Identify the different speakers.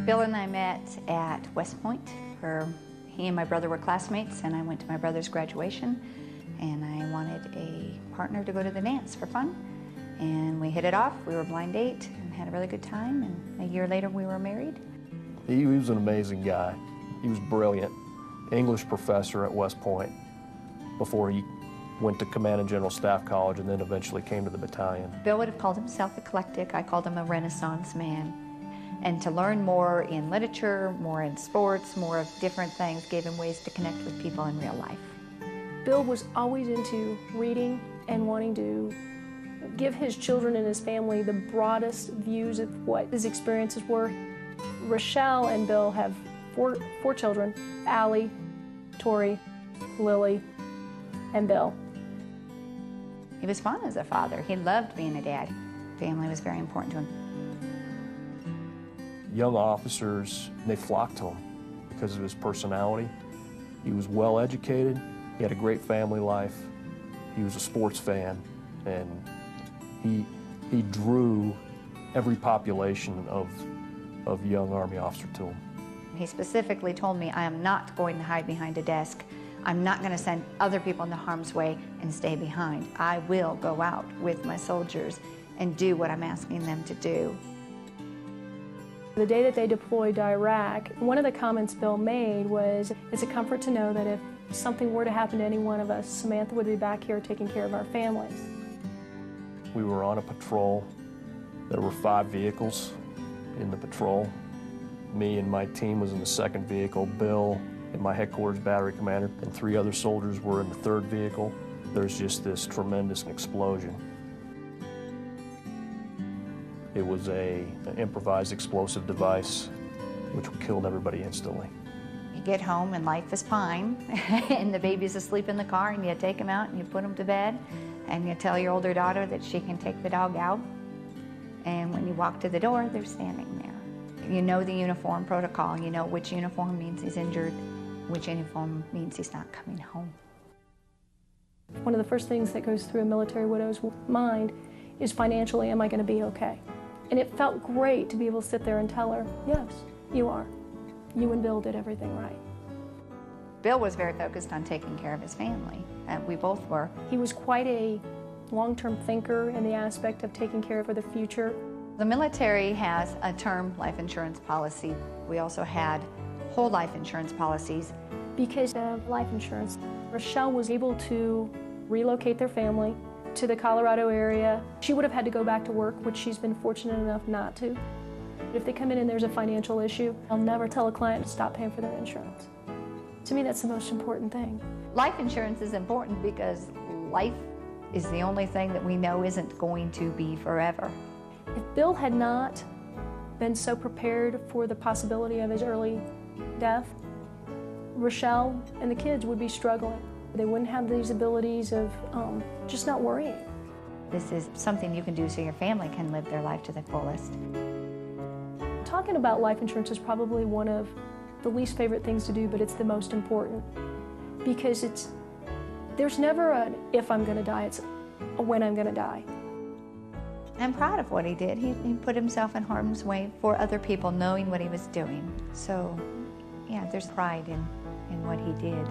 Speaker 1: Bill and I met at West Point, where he and my brother were classmates, and I went to my brother's graduation, and I wanted a partner to go to the dance for fun. And we hit it off. We were a blind date and had a really good time, and a year later we were married.
Speaker 2: He was an amazing guy. He was brilliant. English professor at West Point before he went to Command and General Staff College and then eventually came to the battalion.
Speaker 1: Bill would have called himself eclectic. I called him a Renaissance man. And to learn more in literature, more in sports, more of different things, gave him ways to connect with people in real life.
Speaker 3: Bill was always into reading and wanting to give his children and his family the broadest views of what his experiences were. Richelle and Bill have four children: Allie, Tori, Lily, and Bill.
Speaker 1: He was fun as a father. He loved being a dad. Family was very important to him.
Speaker 2: Young officers, they flocked to him because of his personality. He was well educated. He had a great family life. He was a sports fan, and he drew every population of young Army officer to him.
Speaker 1: He specifically told me, I am not going to hide behind a desk. I'm not going to send other people into harm's way and stay behind. I will go out with my soldiers and do what I'm asking them to do.
Speaker 3: The day that they deployed to Iraq, one of the comments Bill made was, it's a comfort to know that if something were to happen to any one of us, Samantha would be back here taking care of our families.
Speaker 2: We were on a patrol. There were 5 vehicles in the patrol. Me and my team was in the second vehicle. Bill and my headquarters battery commander and 3 other soldiers were in the third vehicle. There's just this tremendous explosion. It was an improvised explosive device which killed everybody instantly.
Speaker 1: You get home and life is fine, and the baby's asleep in the car, and you take him out and you put him to bed, and you tell your older daughter that she can take the dog out, and when you walk to the door, they're standing there. You know the uniform protocol. You know which uniform means he's injured, which uniform means he's not coming home.
Speaker 3: One of the first things that goes through a military widow's mind is financially, am I going to be okay? And it felt great to be able to sit there and tell her, yes, you are. You and Bill did everything right.
Speaker 1: Bill was very focused on taking care of his family. We both were.
Speaker 3: He was quite a long-term thinker in the aspect of taking care of the future.
Speaker 1: The military has a term life insurance policy. We also had whole life insurance policies.
Speaker 3: Because of life insurance, Richelle was able to relocate their family to the Colorado area. She would have had to go back to work, which she's been fortunate enough not to. If they come in and there's a financial issue, I'll never tell a client to stop paying for their insurance. To me, that's the most important thing.
Speaker 1: Life insurance is important because life is the only thing that we know isn't going to be forever.
Speaker 3: If Bill had not been so prepared for the possibility of his early death, Richelle and the kids would be struggling. They wouldn't have these abilities of just not worrying.
Speaker 1: This is something you can do so your family can live their life to the fullest.
Speaker 3: Talking about life insurance is probably one of the least favorite things to do, but it's the most important. Because there's never an if I'm going to die, it's a when I'm going to die.
Speaker 1: I'm proud of what he did. He put himself in harm's way for other people, knowing what he was doing. So, yeah, there's pride in what he did.